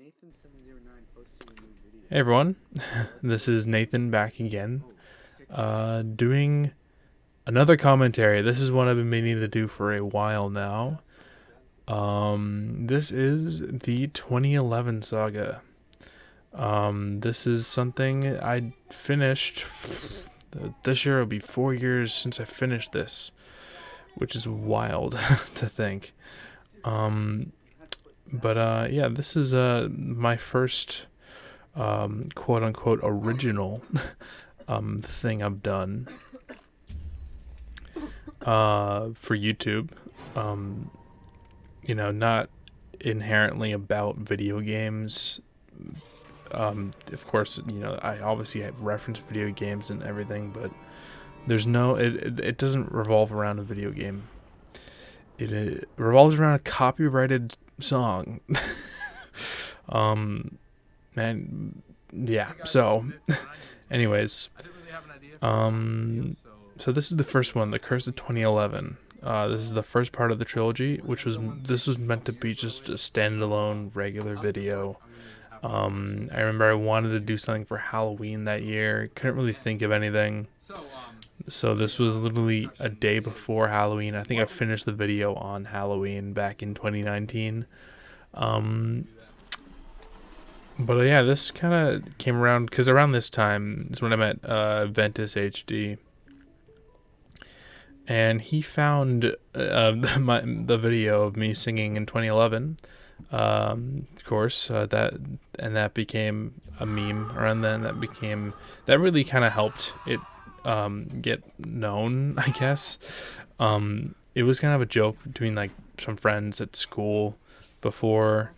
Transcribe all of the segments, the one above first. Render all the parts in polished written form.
Hey everyone, this is Nathan back again, doing another commentary. This is one I've been meaning to do for a while now. This is the 2011 Saga. This is something I finished. This year will be 4 years since I finished this, which is wild to think. Yeah, this is my first quote unquote original thing I've done for YouTube. Not inherently about video games. Of course, I obviously have referenced video games and everything, but there's no, it doesn't revolve around a video game. It revolves around a copyrighted song. And yeah, so anyways, so this is the first one, The Curse of 2011. This is the first part of the trilogy, this was meant to be just a standalone regular video. I remember I wanted to do something for Halloween that year. Couldn't really think of anything. So this was literally a day before Halloween. I think I finished the video on Halloween back in 2019. Yeah, this kind of came around because around this time is when I met Ventus HD, and he found the video of me singing in 2011. Of course, that became a meme around then. That really kind of helped it get known, I guess. It was kind of a joke between like some friends at school before.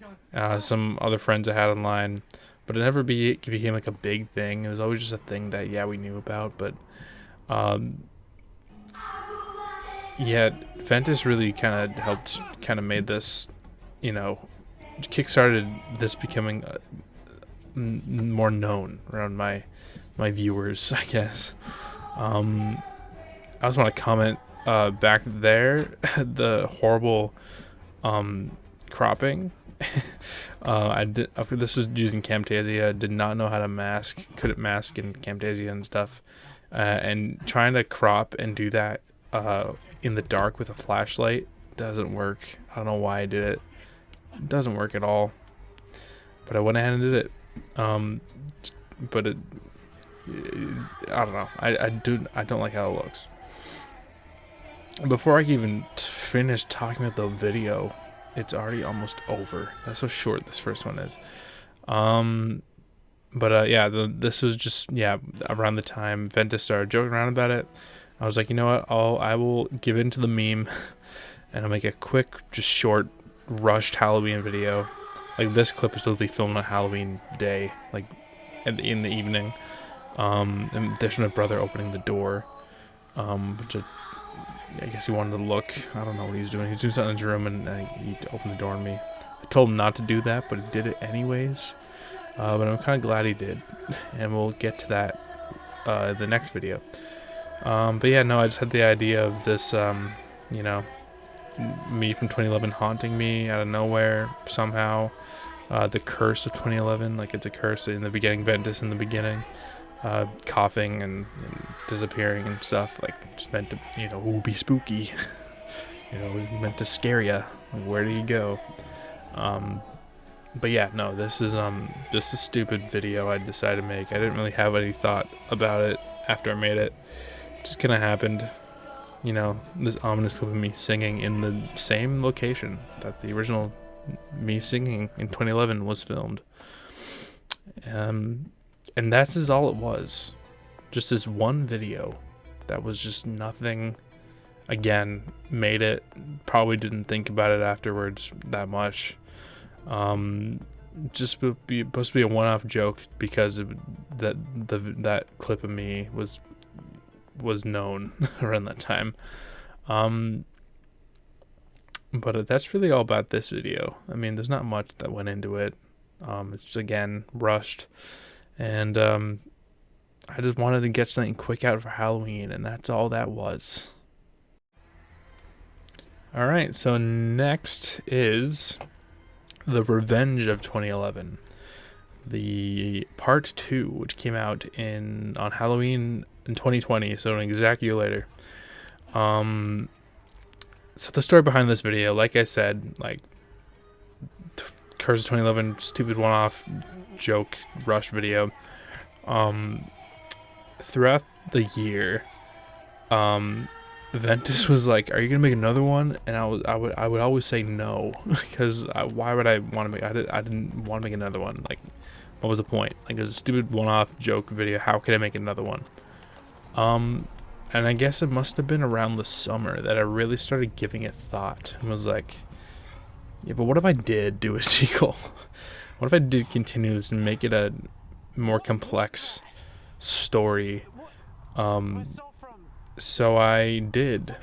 Some other friends I had online, but it never became like a big thing. It was always just a thing that we knew about. But yeah, Ventus really kind of made this, kickstarted this becoming more known around my viewers, I guess. I also want to comment back there the horrible cropping. This was using Camtasia. Did not know how to mask. Couldn't mask in Camtasia and stuff. And trying to crop and do that in the dark with a flashlight doesn't work. I don't know why I did it. It doesn't work at all. But I went ahead and did it. I don't know. I don't like how it looks. Before I can even finish talking about the video, it's already almost over. That's how short this first one is. This was just around the time Ventus started joking around about it. I was like, you know what? I will give in to the meme, and I'll make a quick, just short, rushed Halloween video. Like this clip is totally filmed on Halloween day, like in the evening. And there's my brother opening the door. I guess he wanted to look. I don't know what he was doing. He was doing something in his room, and he opened the door on me. I told him not to do that, but he did it anyways. But I'm kind of glad he did, and we'll get to that in the next video. I just had the idea of this, me from 2011 haunting me out of nowhere somehow. The curse of 2011, like it's a curse in the beginning, Ventus in the beginning. Coughing and disappearing and stuff, like just meant to, be spooky. Meant to scare ya. Like, where did he go? This is just a stupid video I decided to make. I didn't really have any thought about it after I made it. It just kind of happened. This ominous clip of me singing in the same location that the original me singing in 2011 was filmed. And that's just all it was. Just this one video that was just nothing. Again, made it. Probably didn't think about it afterwards that much. Just supposed to be a one-off joke because that clip of me was known around that time. But that's really all about this video. I mean, there's not much that went into it. It's just, again, rushed. And I just wanted to get something quick out for Halloween, and that's all that was. Alright, so next is The Revenge of 2011, the part 2, which came out on Halloween in 2020, so an exact year later. So the story behind this video, like I said, like Curse of 2011, stupid one-off joke rush video. Throughout the year, Ventus was like, "Are you gonna make another one?" And I would always say no, because why would I want to make? I didn't want to make another one. Like, what was the point? Like, it was a stupid one-off joke video. How could I make another one? And I guess it must have been around the summer that I really started giving it thought and was like, yeah, but what if I did do a sequel? What if I did continue this and make it a more complex story? So I did.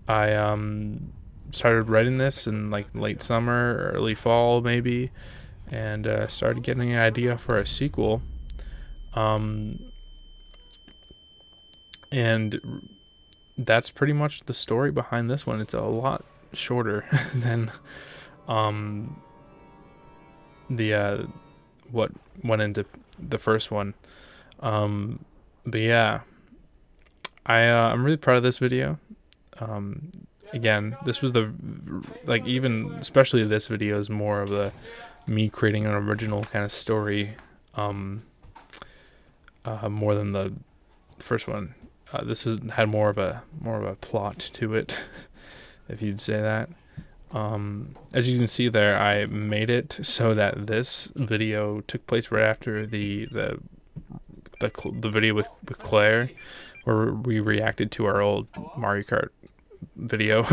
I started writing this in like late summer, early fall maybe, and started getting an idea for a sequel. And that's pretty much the story behind this one. It's a lot shorter than the what went into the first one. But yeah, I'm really proud of this video. Again, this was even especially this video is more of the me creating an original kind of story, more than the first one. This had more of a plot to it, if you'd say that. As you can see there, I made it so that this video took place right after the video with Claire, where we reacted to our old Mario Kart video.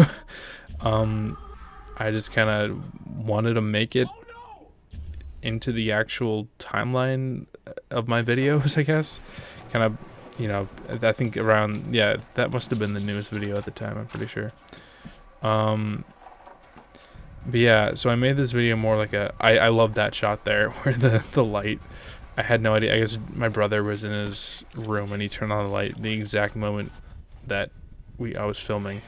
I just kind of wanted to make it into the actual timeline of my videos, I guess. Kind of, I think around, that must have been the newest video at the time, I'm pretty sure. But yeah, so I made this video more like I love that shot there where the light, I had no idea. I guess my brother was in his room and he turned on the light the exact moment that I was filming.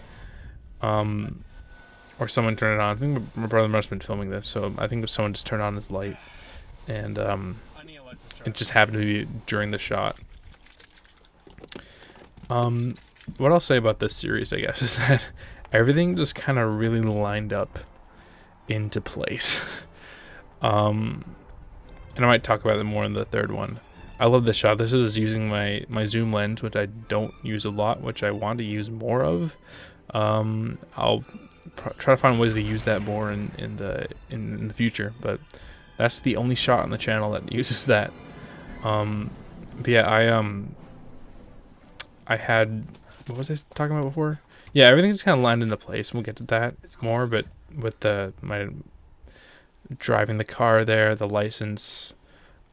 Or someone turned it on. I think my brother must have been filming this, so I think someone just turned on his light, and it just happened to be during the shot. What I'll say about this series, I guess, is that everything just kind of really lined up into place. And I might talk about it more in the third one. I love this shot. This is using my zoom lens, which I don't use a lot, which I want to use more of. I'll try to find ways to use that more in the future, but that's the only shot on the channel that uses that. But yeah, I had, what was I talking about before? Yeah, everything's kind of lined into place, and we'll get to that more. But with my driving the car there, the license,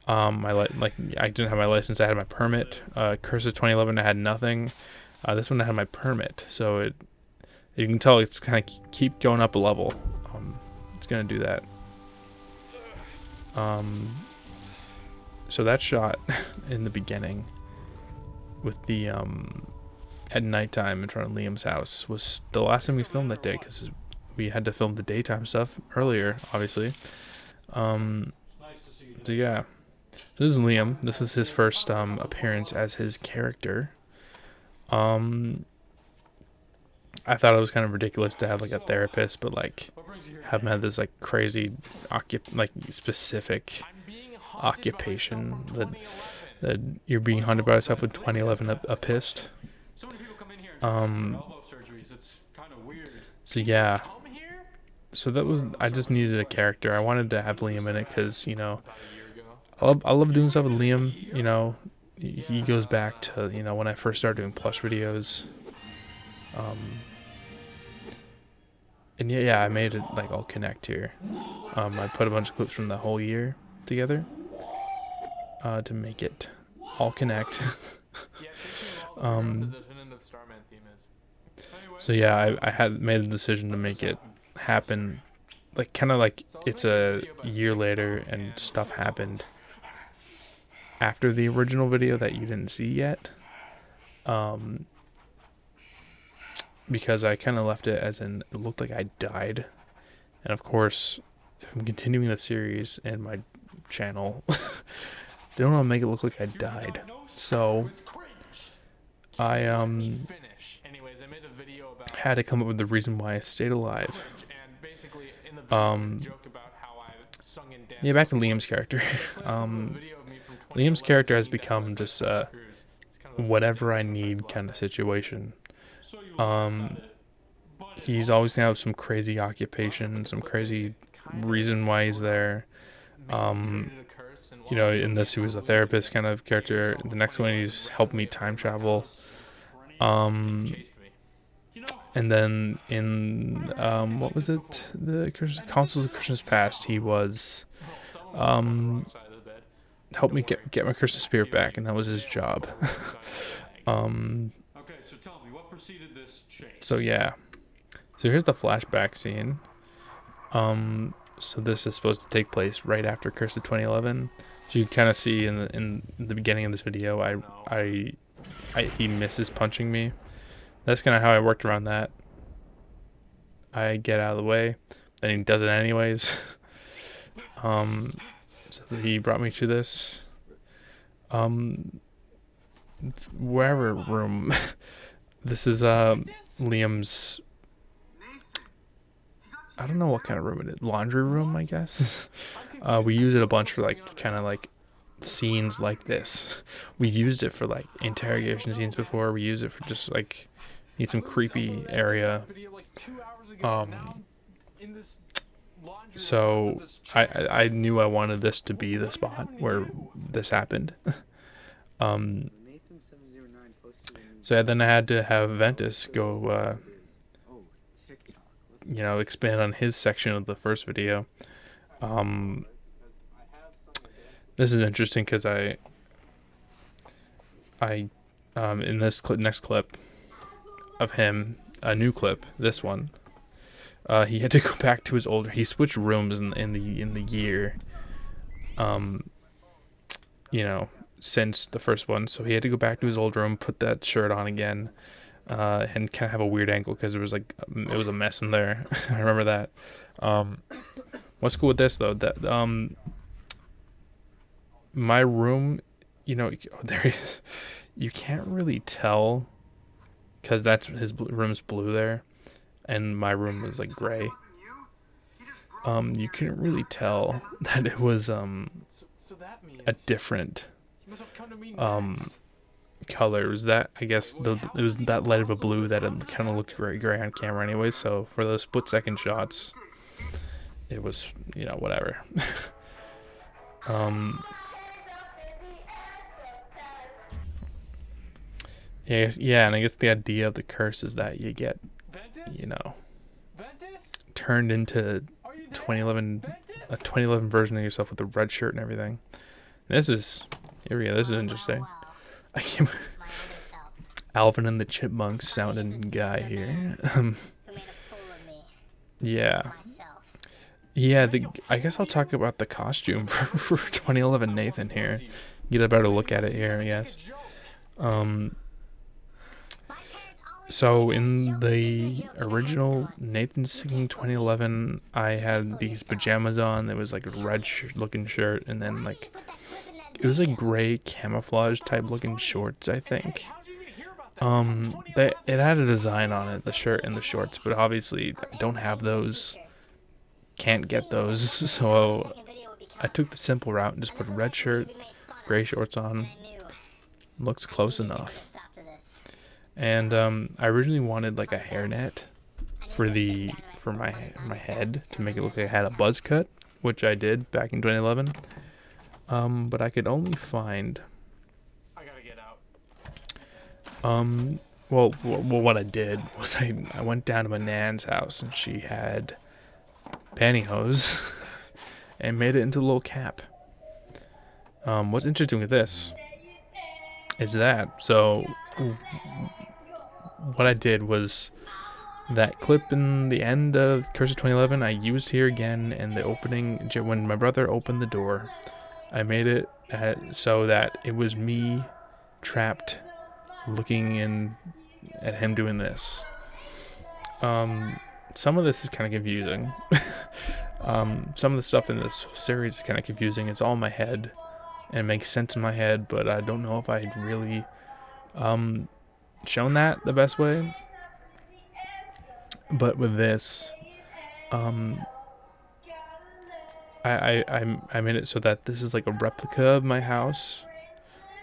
I didn't have my license. I had my permit. Curse of 2011, I had nothing. This one I had my permit, so you can tell it's kind of keep going up a level. It's gonna do that. So that shot in the beginning with the at nighttime in front of Liam's house was the last time we filmed that day, because we had to film the daytime stuff earlier, obviously. So yeah, this is Liam. This is his first appearance as his character. I thought it was kind of ridiculous to have like a therapist, but like have him have this like crazy specific occupation that you're being haunted by yourself with 2011 a pissed. So yeah, so that was, I just needed a character. I wanted to have Liam in it because, I love doing stuff with Liam. He goes back to, when I first started doing plush videos. And yeah, I made it like all connect here. I put a bunch of clips from the whole year together to make it all connect. So yeah, I had made the decision to make it happen, like kind of like it's a year later and stuff happened after the original video that you didn't see yet. Because I kind of left it as in, it looked like I died. And of course, if I'm continuing the series and my channel, don't want to make it look like I died. So I had to come up with the reason why I stayed alive. Yeah, back to Liam's character. Liam's character has become just whatever I need kind of situation. He's always gonna have some crazy occupation, some crazy reason why he's there. In this he was a therapist kind of character. The next one he's helped me time travel. And then in what was it? The Councils of Christmas Past, he was helped me get my Christmas spirit back, and that was his job. So yeah. So here's the flashback scene. So this is supposed to take place right after Curse of 2011. So you kind of see in the beginning of this video, he misses punching me. That's kind of how I worked around that. I get out of the way, then he does it anyways. So he brought me to this wherever room. This is Liam's, I don't know what kind of room it is. Laundry room, I guess. We use it a bunch for kind of scenes like this. We've used it for interrogation scenes before. We use it for just need some creepy area. So I knew I wanted this to be the spot where this happened. So then I had to have Ventus go expand on his section of the first video. This is interesting because I in this next clip of him, a new clip, this one, he had to go back to his older. He switched rooms in the year, since the first one. So he had to go back to his old room, put that shirt on again. And kind of have a weird angle because it was a mess in there. I remember that. What's cool with this though, that my room, there is, you can't really tell because that's his room's blue there, and my room was gray. You couldn't really tell that it was a different color. It was that, I guess, it was that light of a blue that it kind of looked gray on camera anyway. So for those split second shots, it was whatever. And I guess the idea of the curse is that you get turned into 2011 a 2011 version of yourself with a red shirt and everything. This is interesting. I came Alvin and the Chipmunks sounding guy here. Yeah. I guess I'll talk about the costume for 2011 Nathan here. Get a better look at it here, I guess. So in the original Nathan Singing 2011, I had these pajamas on. It was a red looking shirt, and then it was gray camouflage type looking shorts, I think. It had a design on it, the shirt and the shorts, but obviously I don't have those. Can't get those, so I took the simple route and just put a red shirt, gray shorts on. Looks close enough. And I originally wanted a hairnet for my head to make it look like I had a buzz cut, which I did back in 2011. But I could only find. I gotta get out. Well, what I did was I went down to my nan's house and she had pantyhose and made it into a little cap. What's interesting with this is that what I did was that clip in the end of Curse of 2011 I used here again in the opening when my brother opened the door. I made it so that it was me trapped looking in at him doing this. Some of this is kind of confusing. Some of the stuff in this series is kind of confusing. It's all in my head and it makes sense in my head, but I don't know if I really shown that the best way. But with this, I made it so that this is like a replica of my house,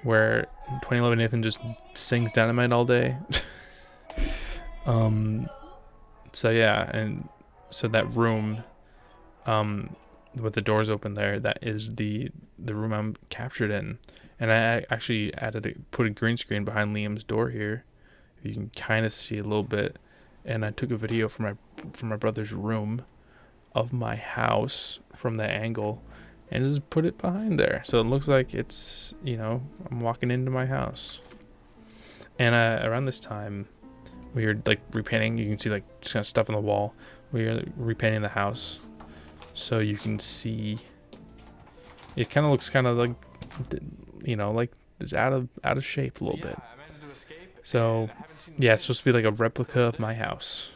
where 2011 Nathan just sings Dynamite all day. So yeah, and so that room, with the doors open there, that is the room I'm captured in. And I actually put a green screen behind Liam's door here. You can kind of see a little bit. And I took a video from my brother's room of my house from that angle and just put it behind there. So it looks like it's, I'm walking into my house. And around this time, we were like repainting. You can see like just kind of stuff on the wall. We were repainting the house. So you can see it kind of looks kind of like, like it's out of shape a little bit. So yeah, it's supposed to be like a replica of my house.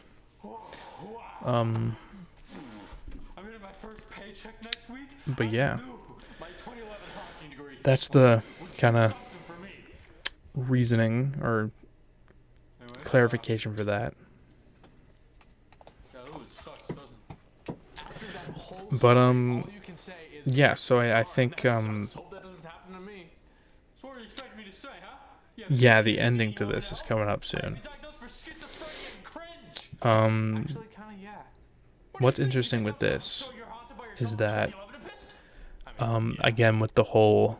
But yeah, that's the kind of reasoning or clarification for that. But yeah, so I think yeah, the ending to this is coming up soon. What's interesting with this is that again, with the whole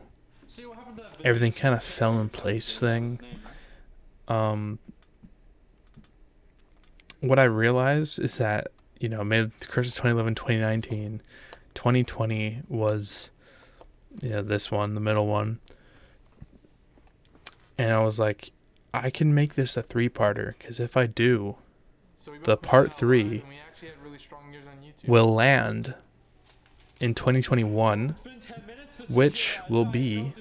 everything kind of fell in place thing, what I realized is that, maybe the Christmas 2011, 2019, 2020 was, this one, the middle one. And I was like, I can make this a 3-parter, because if I do, the part 3 will land in 2021, which will be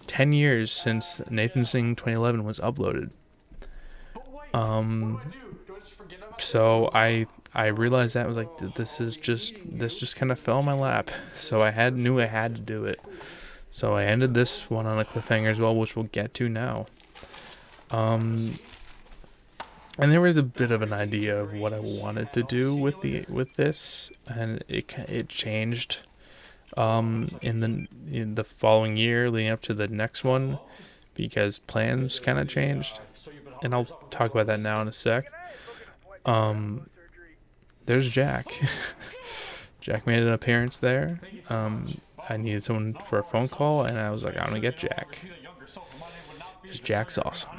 10 years since Nathan Singh 2011 was uploaded. So I realized that, I was like, this just kind of fell in my lap. So I knew I had to do it. So I ended this one on a cliffhanger as well, which we'll get to now. And there was a bit of an idea of what I wanted to do with this, and it changed in the following year leading up to the next one, because plans kind of changed. And I'll talk about that now in a sec. There's Jack. Jack made an appearance there. I needed someone for a phone call, and I was like, I'm gonna get Jack, because Jack's awesome.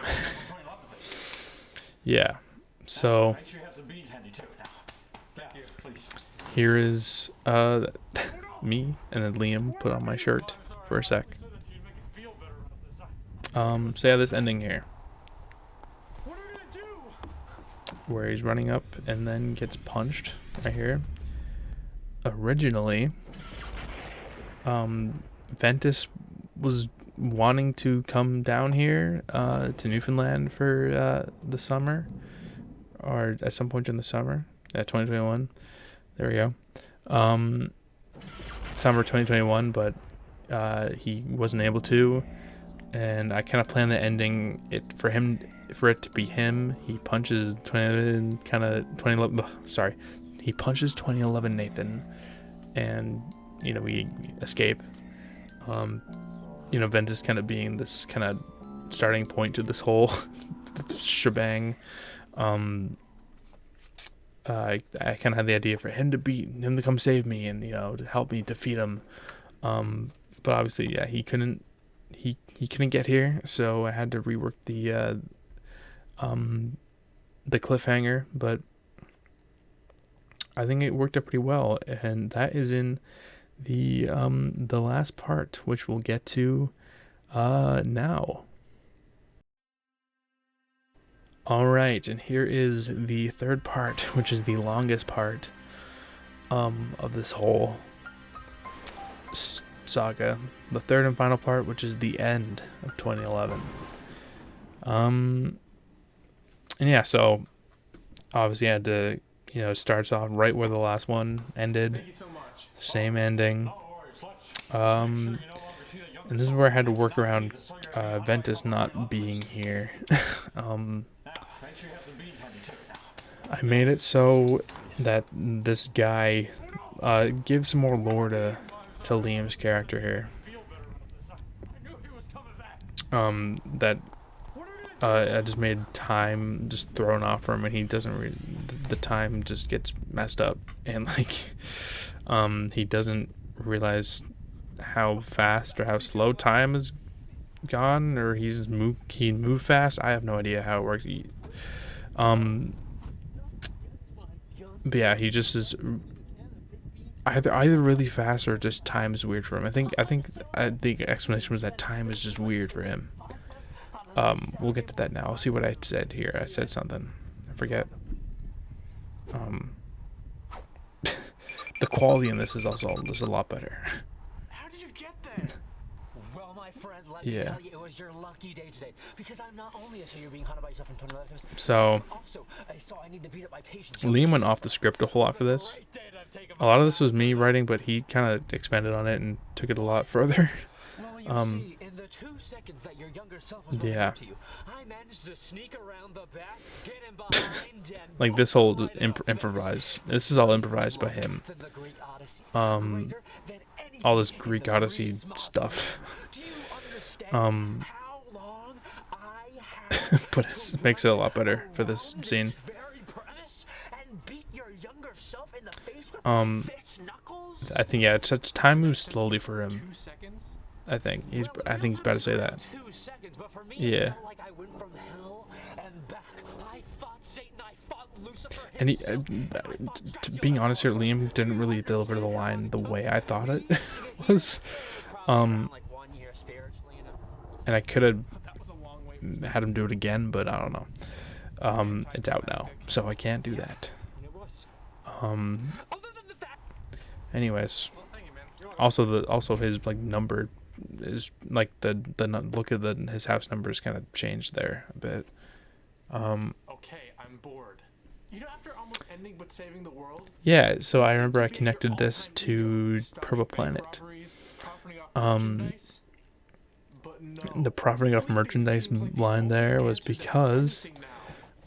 Yeah. So here is me, and then Liam put on my shirt for a sec. So yeah, this ending here, where he's running up and then gets punched right here. Originally, Ventus was wanting to come down here to Newfoundland for the summer, or at some point in the summer, 2021. There we go. Summer 2021, but he wasn't able to, and I kind of planned the ending for it to be him. He punches 2011. Sorry, he punches 2011 Nathan, and we escape. Ventus kind of being this kind of starting point to this whole shebang. I kind of had the idea for him to come save me and to help me defeat him. But obviously, yeah, he couldn't get here, so I had to rework the cliffhanger. But I think it worked out pretty well, and that is in the last part, which we'll get to now. All right, and here is the third part, which is the longest part of this whole saga. The third and final part, which is the end of 2011. And yeah, so obviously I had to you know, starts off right where the last one ended. Same ending. And this is where I had to work around Ventus not being here. I made it so that this guy gives more lore to Liam's character here. That I just made time just thrown off for him, and he doesn't. The time just gets messed up, and like, he doesn't realize how fast or how slow time is gone, or he moved fast. I have no idea how it works. But yeah, he just is either really fast or just time is weird for him. I think the explanation was that time is just weird for him. We'll get to that now. I'll see what I said here. I said something. I forget. The quality in this is also a lot better. How did you get there? Well, my friend, let me tell you, it was your lucky day today. Because I'm not only a you're being hunted by yourself in 2011. So, also, I need to beat up my patients. Liam went off the script a whole lot for this. A lot of this was me writing, but he kind of expanded on it and took it a lot further. Well, you see, in the 2 seconds that your younger self was Yeah. to you, I managed to sneak around the back, get in behind, and Like this whole improvise. This is all improvised by him. All this Greek Odyssey stuff. But it makes it a lot better for this scene. I think it's time moves slowly for him. I think he's about to say that. Yeah. And he, being honest here, Liam didn't really deliver the line the way I thought it was. And I could have had him do it again, but I don't know. It's out now, so I can't do that. Anyways, also his like number is like the look at his house numbers kind of changed there a bit. Okay, I'm bored. You know, after almost ending but saving the world. Yeah, so I remember I connected this to Purple Planet. The profiting off merchandise line there was because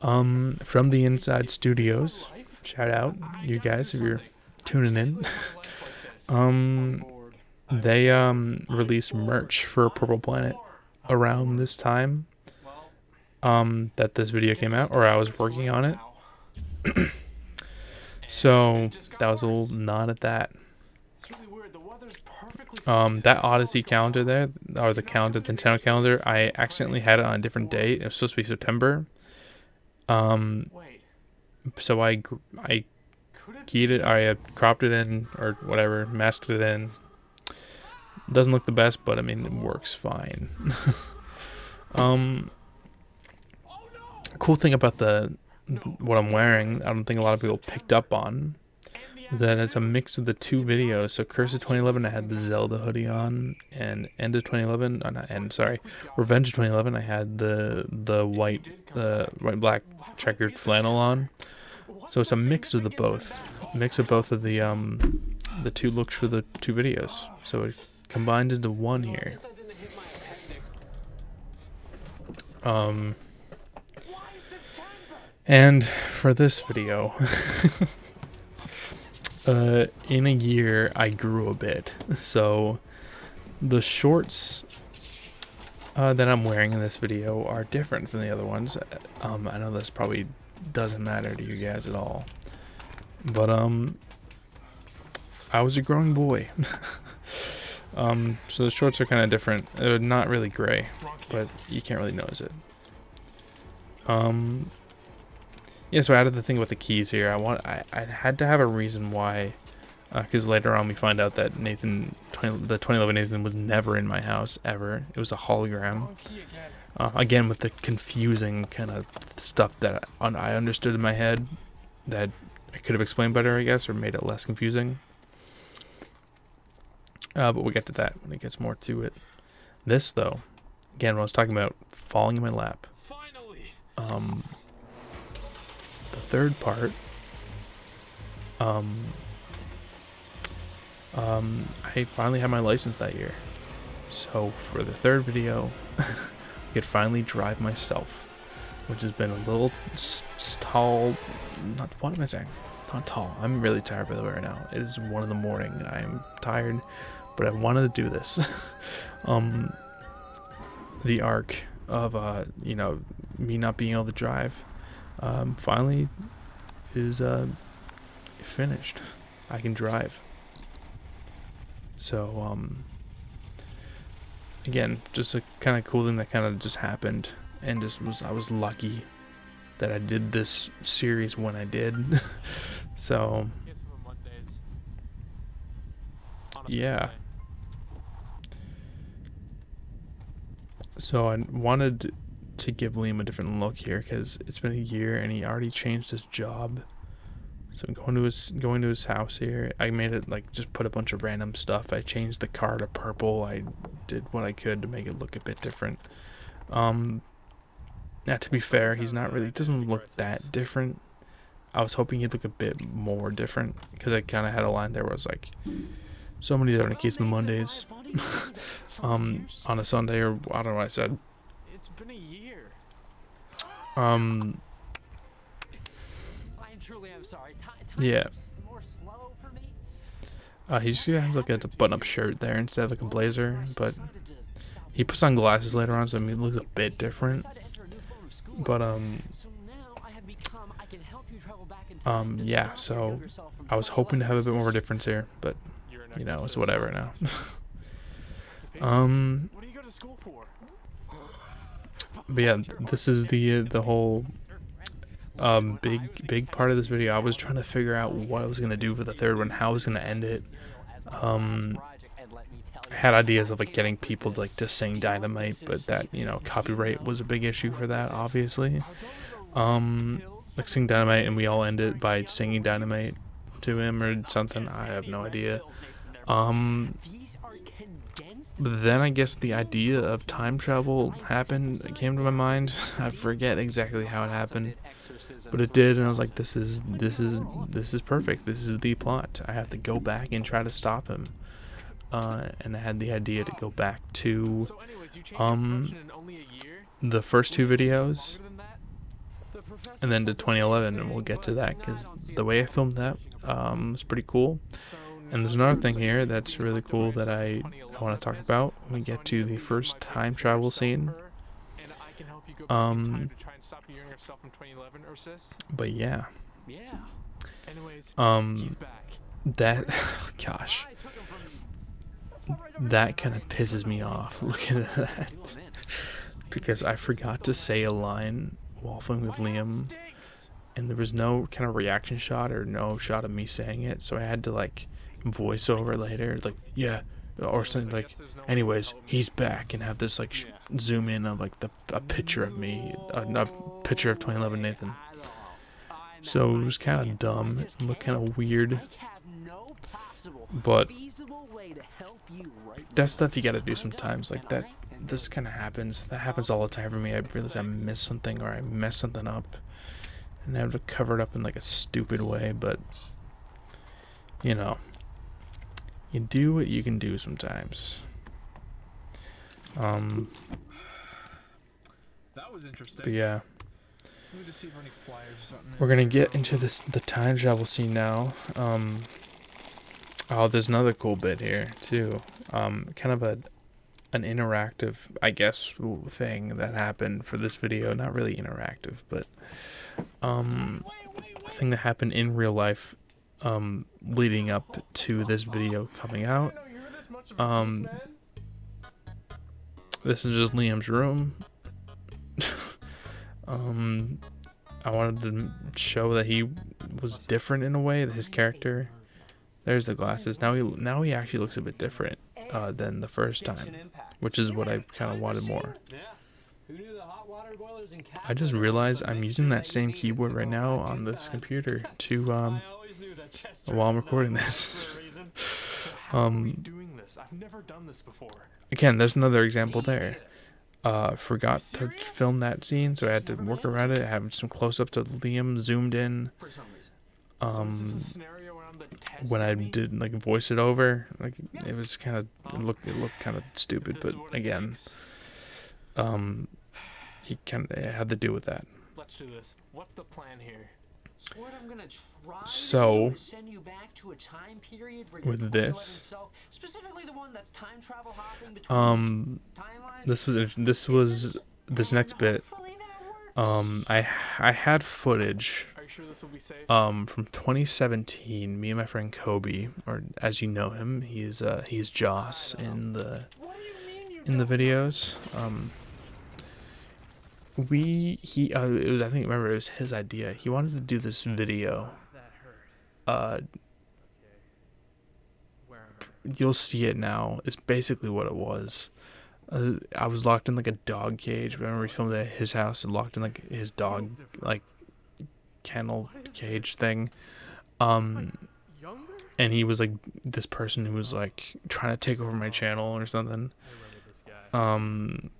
from the Inside Studios, shout out you guys if you're tuning in. They released merch for Purple Planet around this time that this video came out, or I was working on it. So that was a little nod at that. That Odyssey calendar there, or the calendar, the Nintendo calendar, I accidentally had it on a different date. It was supposed to be September. So I keyed it, I cropped it in, or whatever, masked it in. Doesn't look the best, but I mean, it works fine. Cool thing about what I'm wearing, I don't think a lot of people picked up on, that it's a mix of the 2 videos. So Curse of 2011, I had the Zelda hoodie on, and End of 2011, Revenge of 2011, I had the white black checkered flannel on. So it's a mix of both of the 2 looks for the 2 videos. So it combined into one here. And for this video, in a year I grew a bit. So the shorts that I'm wearing in this video are different from the other ones. I know this probably doesn't matter to you guys at all, but I was a growing boy. So the shorts are kind of different. They're not really gray, but you can't really notice it. Yeah, so I added the thing with the keys here. I had to have a reason why, because later on we find out that the 2011 Nathan was never in my house ever. It was a hologram. Again, with the confusing kind of stuff that I understood in my head that I could have explained better, I guess, or made it less confusing. But we'll get to that when it gets more to it. This, though, again, when I was talking about falling in my lap, the third part I finally had my license that year. So for the third video, I could finally drive myself, which has been a little tall. Not what am I saying? Not tall. I'm really tired by the way right now. It is 1 in the morning. I'm tired, but I wanted to do this. The arc of me not being able to drive finally is finished. I can drive. So again, just a kind of cool thing that kind of just happened, and I was lucky that I did this series when I did. So yeah. So I wanted to give Liam a different look here because it's been a year and he already changed his job. So I'm going to his house here. I made it like just put a bunch of random stuff. I changed the car to purple. I did what I could to make it look a bit different. Yeah, to be fair, doesn't look that different. I was hoping he'd look a bit more different because I kind of had a line there where I was like, so many different keys on the Mondays. On a Sunday, or I don't know what I said. It's been a year. I truly am sorry. Yeah. More slow for me. He just has like a button-up shirt there instead of like a blazer, but he puts on glasses later on, so I mean, it looks a bit different. But yeah. So I was hoping to have a bit more of a difference here, but you know, it's whatever now. What do you go to school for? But yeah, this is the whole big part of this video. I was trying to figure out what I was gonna do for the third one, how I was gonna end it. I had ideas of like getting people to, like, to sing Dynamite, but that, you know, copyright was a big issue for that, obviously. Like sing Dynamite and we all end it by singing Dynamite to him or something. I have no idea. But then I guess the idea of time travel came to my mind. I forget exactly how it happened, but it did, and I was like, this is perfect. This is the plot. I have to go back and try to stop him. And I had the idea to go back to the first 2 videos and then to 2011, and we'll get to that because the way I filmed that was pretty cool. And there's another thing here that's really cool that I want to talk about when we get to the first time travel scene. But yeah. That, gosh, that kind of pisses me off looking at that. Because I forgot to say a line while filming with Liam, and there was no kind of reaction shot or no shot of me saying it, so I had to like voice over later, like, yeah, or something like, anyways, he's back, and have this like zoom in of like a picture of me, a picture of 2011 Nathan. So it was kind of dumb, it looked kind of weird, but that's stuff you gotta do sometimes. Like that, this kind of happens. That happens all the time for me. I realize I miss something or I mess something up, and I have to cover it up in like a stupid way. But you know, you do what you can do sometimes. That was interesting. But yeah, we're gonna get into the time travel scene now. Oh, there's another cool bit here too. Kind of an interactive, I guess, thing that happened for this video. Not really interactive, but a thing that happened in real life leading up to this video coming out. This is just Liam's room. I wanted to show that he was different in a way, that his character. There's the glasses. Now he actually looks a bit different than the first time, which is what I kind of wanted more. I just realized I'm using that same keyboard right now on this computer to while I'm recording this. Again, there's another example there. Forgot to film that scene, so I had to work around it. I have some close-ups of Liam zoomed in. the test when I dummy? did like voice it over, like it was kind of it looked kind of stupid, This but is what it again, takes. he kind of had to do with that. Let's do this. What's the plan here? So what I'm gonna try So, to do is send you back to a time period where your with 2011 this, self, specifically the one that's time travel hopping between timelines. this next bit. Hopefully that works. I had footage Are you sure this will be safe? from 2017. Me and my friend Kobe, or as you know him, he's Joss in the videos. It was, I think, remember, it was his idea. He wanted to do this video. You'll see it now. It's basically what it was. I was locked in like a dog cage. Remember, we filmed at his house and locked in like his dog like kennel cage thing. And he was like this person who was like trying to take over my channel or something. And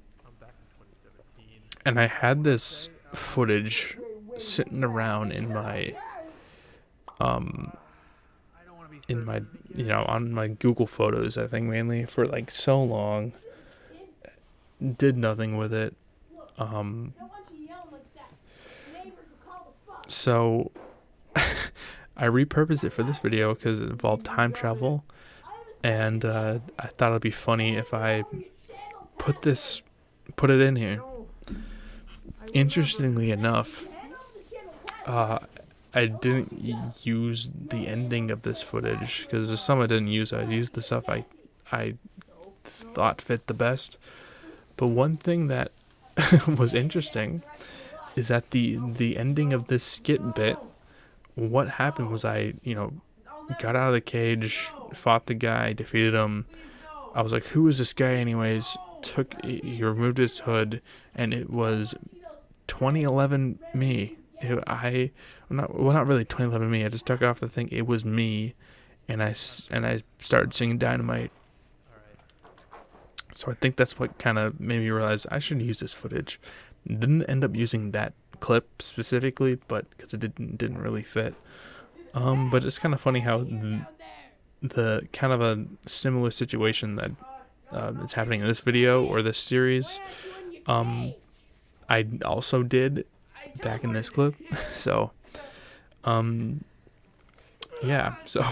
I had this footage sitting around in my on my Google Photos, I think, mainly, for like so long. Did nothing with it. So I repurposed it for this video because it involved time travel, and I thought it'd be funny if I put it in here. Interestingly enough, I didn't use the ending of this footage because there's some I didn't use. I used the stuff I thought fit the best. But one thing that was interesting is that the ending of this skit bit, what happened was I got out of the cage, fought the guy, defeated him. I was like, who is this guy anyways? He removed his hood, and it was 2011 me. Not really 2011 me. I just took off the thing. It was me, and I started singing Dynamite. So I think that's what kind of made me realize I should use this footage. Didn't end up using that clip specifically, but because it didn't really fit. But it's kind of funny how the kind of a similar situation that is happening in this video or this series, I also did back in this clip. So, yeah. So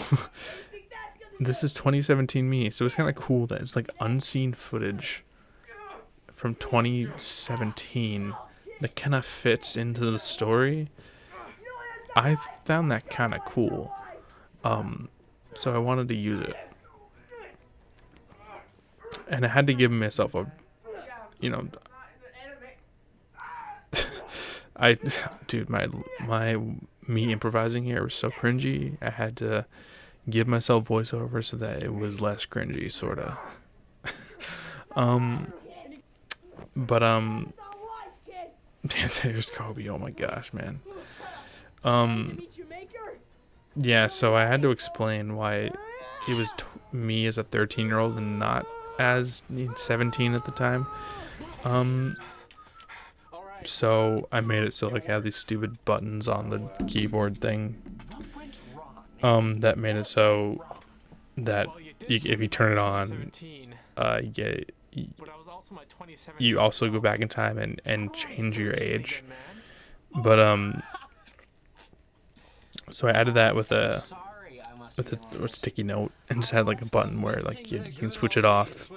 this is 2017 me. So it's kind of cool that it's like unseen footage from 2017 that kind of fits into the story. I found that kind of cool. So I wanted to use it. And I had to give myself a, me improvising here was so cringy. I had to give myself voiceover so that it was less cringy, sorta. There's Kobe. Oh my gosh, man. Yeah, so I had to explain why it was me as a 13-year-old and not as 17 at the time. So I made it so like I had these stupid buttons on the keyboard thing. That made it so that if you turn it on, you also go back in time and change your age. But so I added that with a sticky note and just had like a button where like you can switch it off.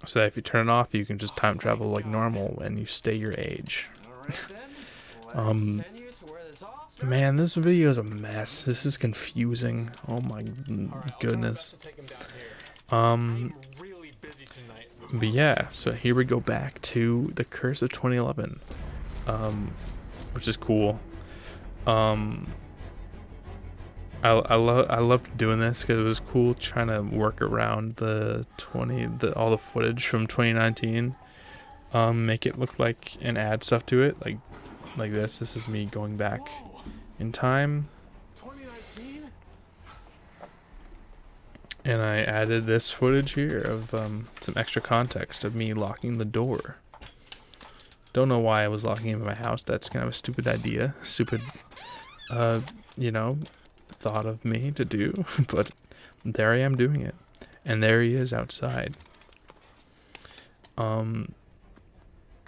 So that if you turn it off, you can just time travel like normal and you stay your age. Man, this video is a mess. This is confusing. Oh my goodness. But yeah, so here we go back to the Curse of 2011, which is cool. I loved doing this because it was cool trying to work around all the footage from 2019, make it look like and add stuff to it like this. This is me going back in time, 2019? and I added this footage here of some extra context of me locking the door. Don't know why I was locking him in my house. That's kind of a stupid idea. Stupid you know, thought of me to do, but there I am doing it. And there he is outside. As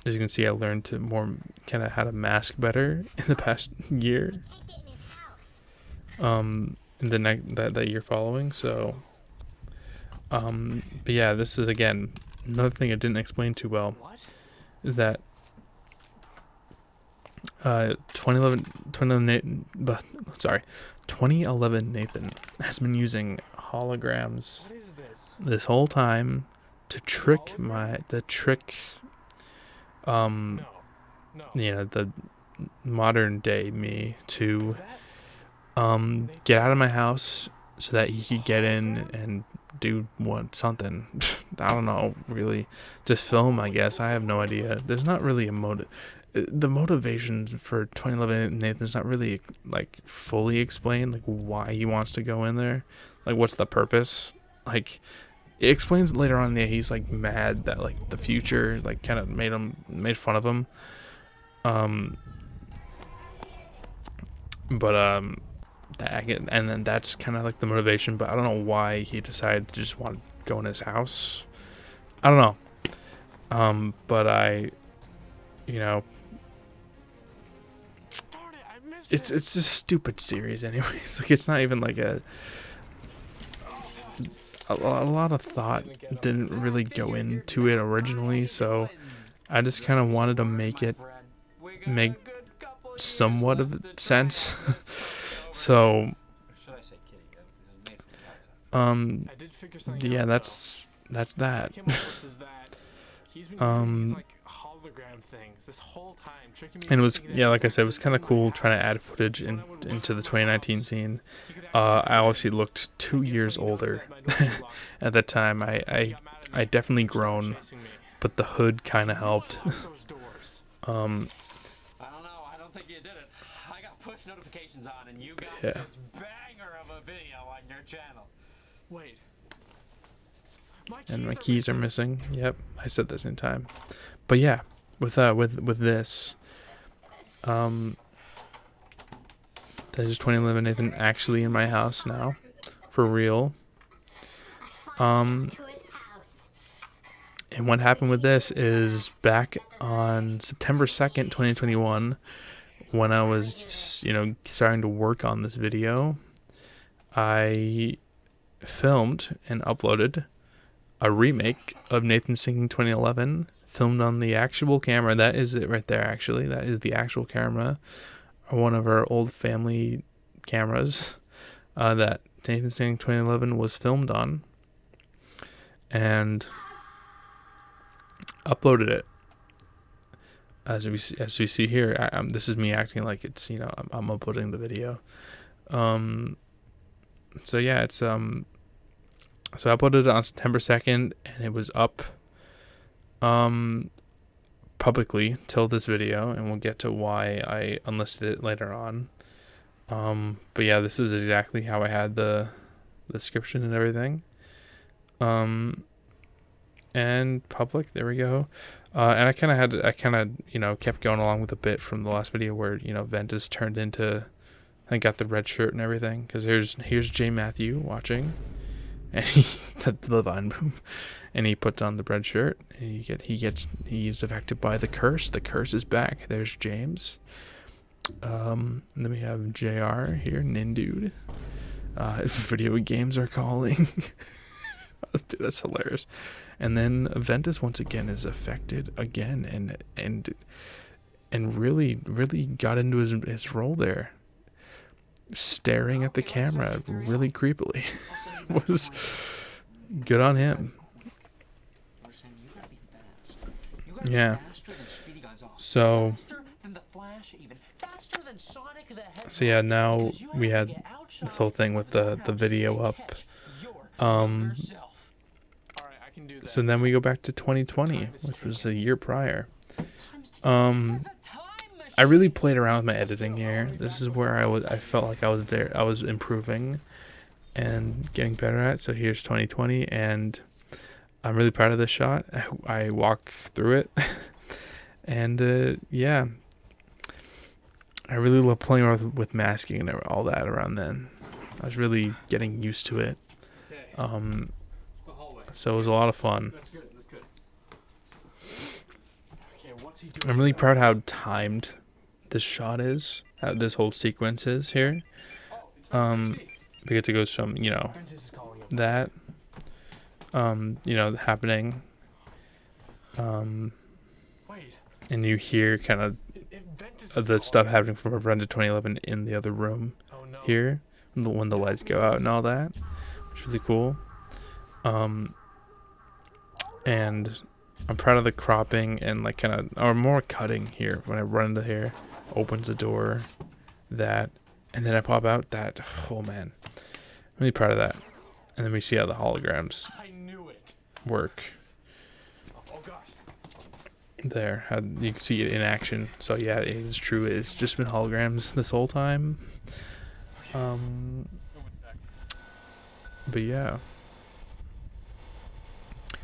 you can see, I learned to more kind of how to mask better in the past year. In the that year following. So, but yeah, this is again another thing I didn't explain too well. Is that 2011 Nathan has been using holograms this whole time to trick the modern day me to get out of my house so that he could get in and do something. I don't know, really, just film, I guess. I have no idea. There's not really a motive. The motivation for 2011 Nathan's not really like fully explained, like why he wants to go in there, like what's the purpose. Like it explains later on that he's like mad that like the future like kind of made fun of him. And then that's kind of like the motivation, but I don't know why he decided to just want to go in his house. I don't know. But it's just a stupid series anyways. Like it's not even like a lot of thought didn't really go into it originally, so I just kind of wanted to make somewhat of sense. So yeah, that's that. And it was, yeah, like I said, it was kind of cool trying to add footage into the 2019 scene. I obviously looked 2 years older at that time. I definitely grown, but the hood kind of helped. I don't know. I don't think you did it. I got push notifications on, and you got this banger of a video on your channel. Wait. And my keys are missing. Yep, I said this in time. But yeah, with this, there's 2011 Nathan actually in my house now, for real. And what happened with this is back on September 2nd, 2021, when I was, starting to work on this video, I filmed and uploaded a remake of Nathan Singing 2011, filmed on the actual camera. That is it right there, actually. That is the actual camera, or one of our old family cameras that Nathan Singing 2011 was filmed on, and uploaded it. As we see here, this is me acting like it's, I'm uploading the video. So yeah, it's so I uploaded it on September 2nd, and it was up publicly till this video, and we'll get to why I unlisted it later on. But yeah, this is exactly how I had the description and everything. And public, there we go. And I kind of kept going along with a bit from the last video where, Ventus turned into, I got the red shirt and everything, because here's J. Matthew watching, and the vine boom, and he puts on the red shirt, and he's affected by the curse. The curse is back. There's James. And then we have JR here, Nindude. Video games are calling. Dude, that's hilarious. And then Ventus once again is affected again, and really got into his role there, staring at the camera really creepily. Was good on him. Yeah. So yeah, now we had this whole thing with the video up. So then we go back to 2020, which was a year prior. I really played around with my editing here. This is where I felt like I was improving and getting better at. So here's 2020, and I'm really proud of this shot. I walk through it, and yeah. I really love playing around with masking and all that around then. I was really getting used to it. So it was a lot of fun. That's good. That's good. Okay, what's he doing? I'm really proud how timed this shot is, how this whole sequence is here. Because it goes from, that, happening, Wait. and you hear kind of the stuff happening from Run to 2011 in the other room here, when the lights go out and all that, which is really cool. And I'm proud of the cropping and like kind of, or more cutting here when I run into here, opens the door, that, and then I pop out that. Oh man, I'm really proud of that. And then we see how the holograms work. Oh gosh. There, how you can see it in action. So yeah, it is true. It's just been holograms this whole time. But yeah,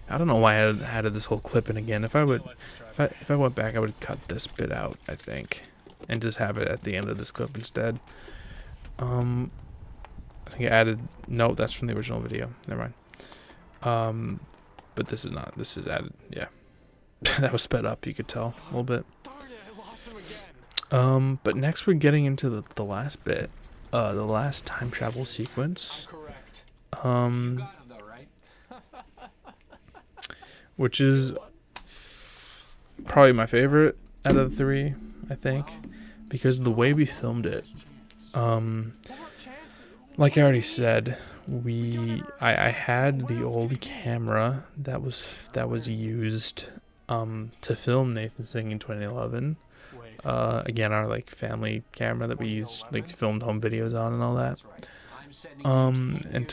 I don't know why I added this whole clip in again. If I went back, I would cut this bit out, I think, and just have it at the end of this clip instead. I think I added. No, that's from the original video. Never mind. But this is not. This is added. Yeah, that was sped up. You could tell a little bit. But next we're getting into the last bit, the last time travel sequence. Which is probably my favorite out of the three, I think, because of the way we filmed it. Like I already said, I had the old camera that was used to film Nathan singing in 2011. Again, our like family camera that we used, like filmed home videos on and all that. And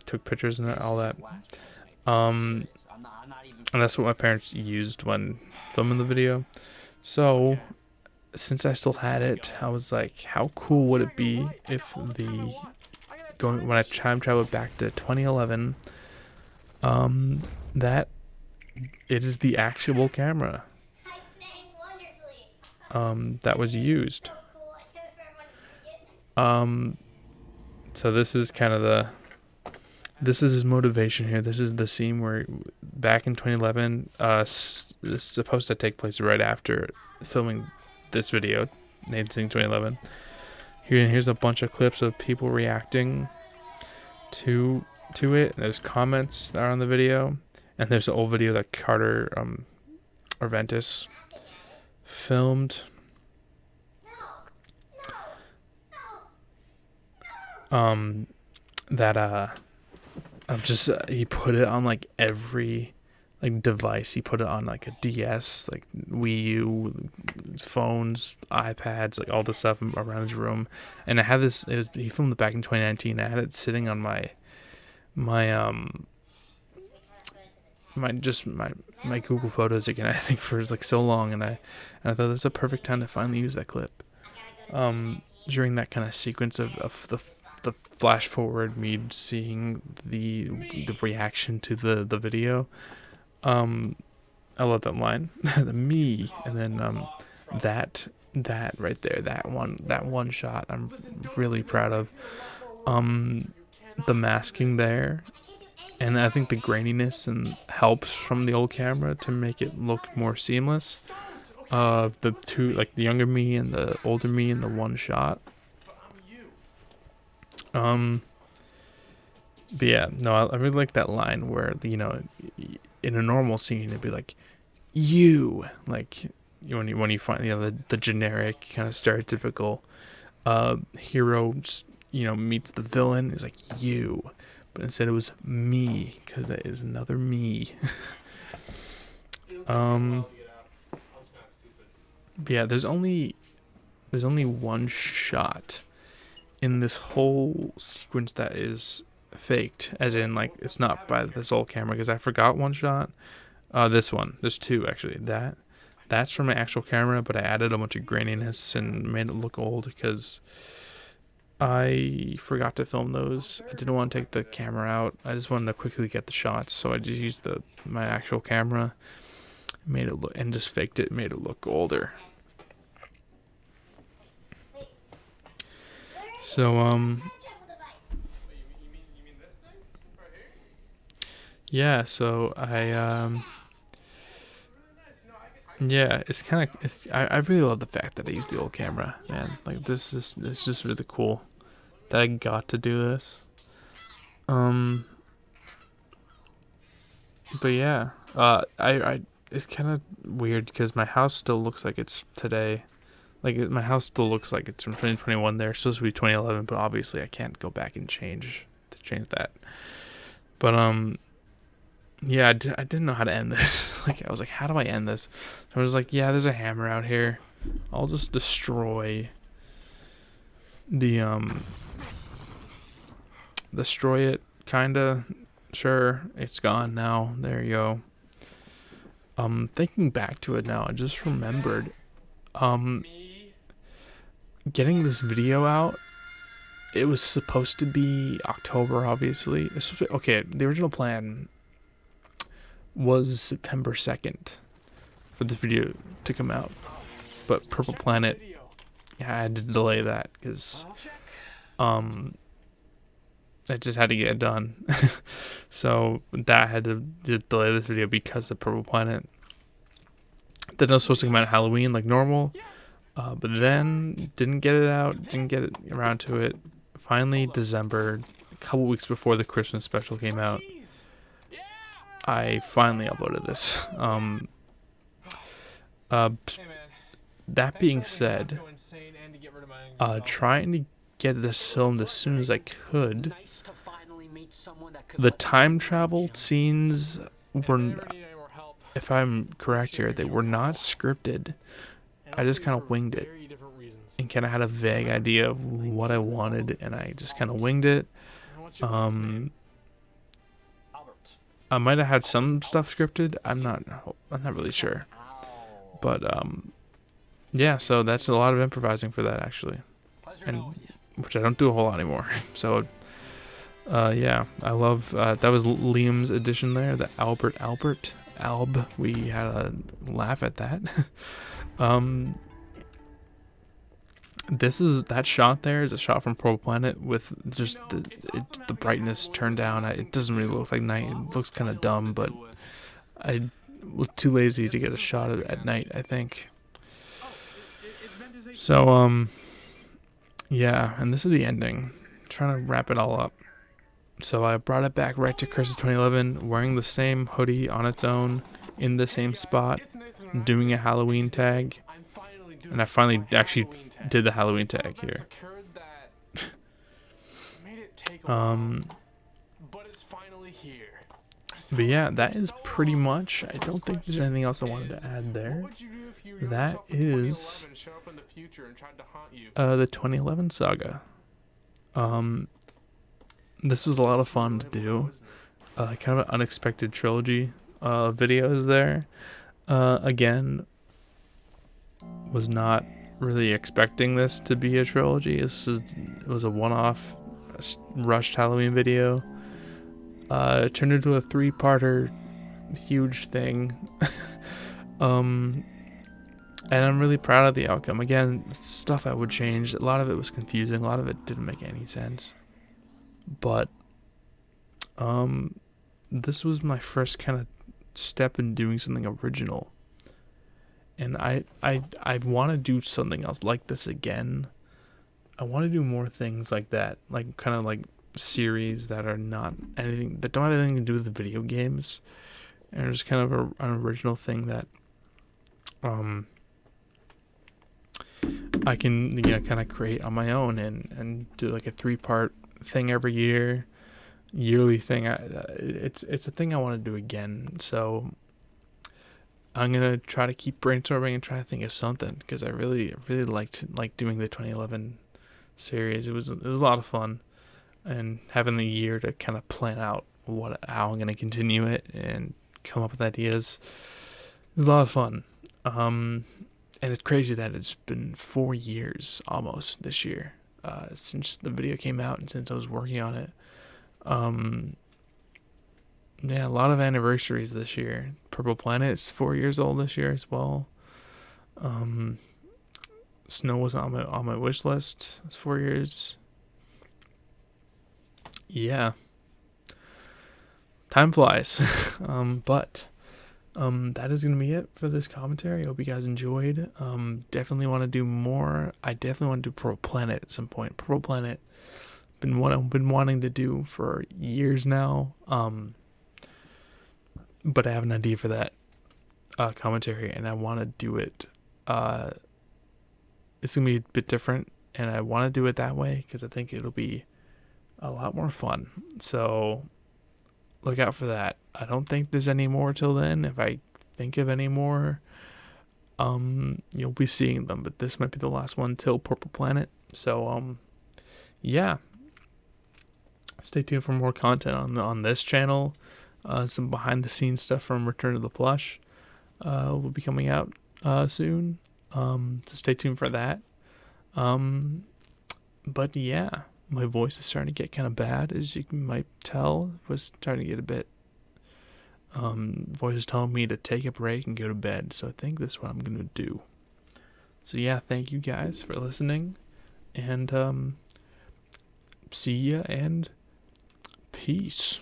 took pictures and all that. And that's what my parents used when filming the video. So, since I still had it, I was like, how cool would it be if when I time traveled back to 2011, that it is the actual camera that was used. So this is kind of this is his motivation here. This is the scene where, back in 2011, this is supposed to take place right after filming this video, Nathan Singing 2011. Here's a bunch of clips of people reacting to it. There's comments that are on the video, and there's an old video that Carter Ventus filmed. He put it on like every like device. He put it on like a DS, like Wii U, phones, iPads, like all the stuff around his room. And I had this. He filmed it back in 2019. I had it sitting on my Google Photos again. I think for like so long, and I thought that's a perfect time to finally use that clip. During that kind of sequence of the flash forward, me seeing the reaction to the video. I love that line, the me, and then that right there, that one shot, I'm really proud of. The masking there, and I think the graininess and helps from the old camera to make it look more seamless. The two, like the younger me and the older me in the one shot. But yeah, no, I really like that line where, in a normal scene it'd be like, you, like when you find the generic kind of stereotypical hero, meets the villain, is like you, but instead it was me, because that is another me. But yeah, there's only one shot in this whole sequence that is faked, as in like it's not by this old camera, because I forgot one shot. This one, there's two actually. That's from my actual camera, but I added a bunch of graininess and made it look old because I forgot to film those. I didn't want to take the camera out. I just wanted to quickly get the shots, so I just used my actual camera, made it look, and just faked it, made it look older. So yeah, so yeah, it's kind of I really love the fact that I used the old camera, man. Like this is it's just really cool that I got to do this. Um but yeah, I it's kind of weird because my house still looks like it's today. Like my house still looks like it's from 2021. There, it's supposed to be 2011, but obviously I can't go back and change that. But yeah, I didn't know how to end this. Like I was like, how do I end this? So I was like, yeah, there's a hammer out here. I'll just destroy the destroy it, kinda. Sure, it's gone now. There you go. Thinking back to it now, I just remembered getting this video out. It was supposed to be October, obviously. Okay, the original plan was September 2nd for this video to come out, but Purple Planet, yeah, I had to delay that because I just had to get it done. So that had to delay this video because of Purple Planet. Then it was supposed to come out at Halloween like normal, but then didn't get it out, didn't get it around to it. Finally, December, a couple weeks before the Christmas special came out, I finally uploaded this. That being said, trying to get this filmed as soon as I could. The time travel scenes were, if I'm correct here, they were not scripted. I just kind of winged it and kind of had a vague idea of what I wanted, and I just kind of winged it. I might have had some stuff scripted. I'm not really sure, but yeah. So that's a lot of improvising for that actually, and which I don't do a whole lot anymore. So yeah, I love that was Liam's edition there, the Alb. We had a laugh at that. This is that shot there is a shot from Purple Planet with just the brightness turned down. It doesn't really look like night. It looks kind of dumb, but I was too lazy to get a shot at night, I think. So yeah, and this is the ending. I'm trying to wrap it all up. So I brought it back right to Curse of 2011, wearing the same hoodie on its own, in the same spot, doing a Halloween tag. And I finally actually did the Halloween tag here. But yeah, that is pretty much. I don't think there's anything else I wanted to add there. That is the 2011 Saga. This was a lot of fun to do. Kind of an unexpected trilogy videos there. Again, was not really expecting this to be a trilogy. It was a one-off rushed Halloween video. It turned into a 3-parter, huge thing. And I'm really proud of the outcome. Again, stuff I would change. A lot of it was confusing. A lot of it didn't make any sense. But this was my first kind of step in doing something original. And I want to do something else like this again. I want to do more things like that, like kind of like series that are not anything, that don't have anything to do with the video games, and just kind of an original thing that I can kind of create on my own and do like a 3-part thing every yearly thing. It's a thing I want to do again. So I'm gonna try to keep brainstorming and try to think of something, because I really liked doing the 2011 series. It was a lot of fun, and having the year to kind of plan out how I'm gonna continue it and come up with ideas. It was a lot of fun. And it's crazy that it's been 4 years almost this year since the video came out and since I was working on it. Yeah, a lot of anniversaries this year. Purple Planet is 4 years old this year as well. Snow was on my wish list. It's 4 years. yeah, time flies. But that is gonna be it for this commentary. I hope you guys enjoyed. Definitely want to do more. I definitely want to do Pro Planet at some point. Pro Planet, been what I've been wanting to do for years now. But I have an idea for that commentary, and I want to do it. It's gonna be a bit different, and I want to do it that way because I think it'll be a lot more fun. So look out for that. I don't think there's any more till then. If I think of any more, you'll be seeing them. But this might be the last one till Purple Planet. So yeah. Stay tuned for more content on this channel. Some behind the scenes stuff from Return to the Plush will be coming out soon. So stay tuned for that. But yeah, my voice is starting to get kind of bad, as you might tell. It was starting to get a bit. Voice is telling me to take a break and go to bed. So I think that's what I'm gonna do. So yeah, thank you guys for listening, and see ya and peace.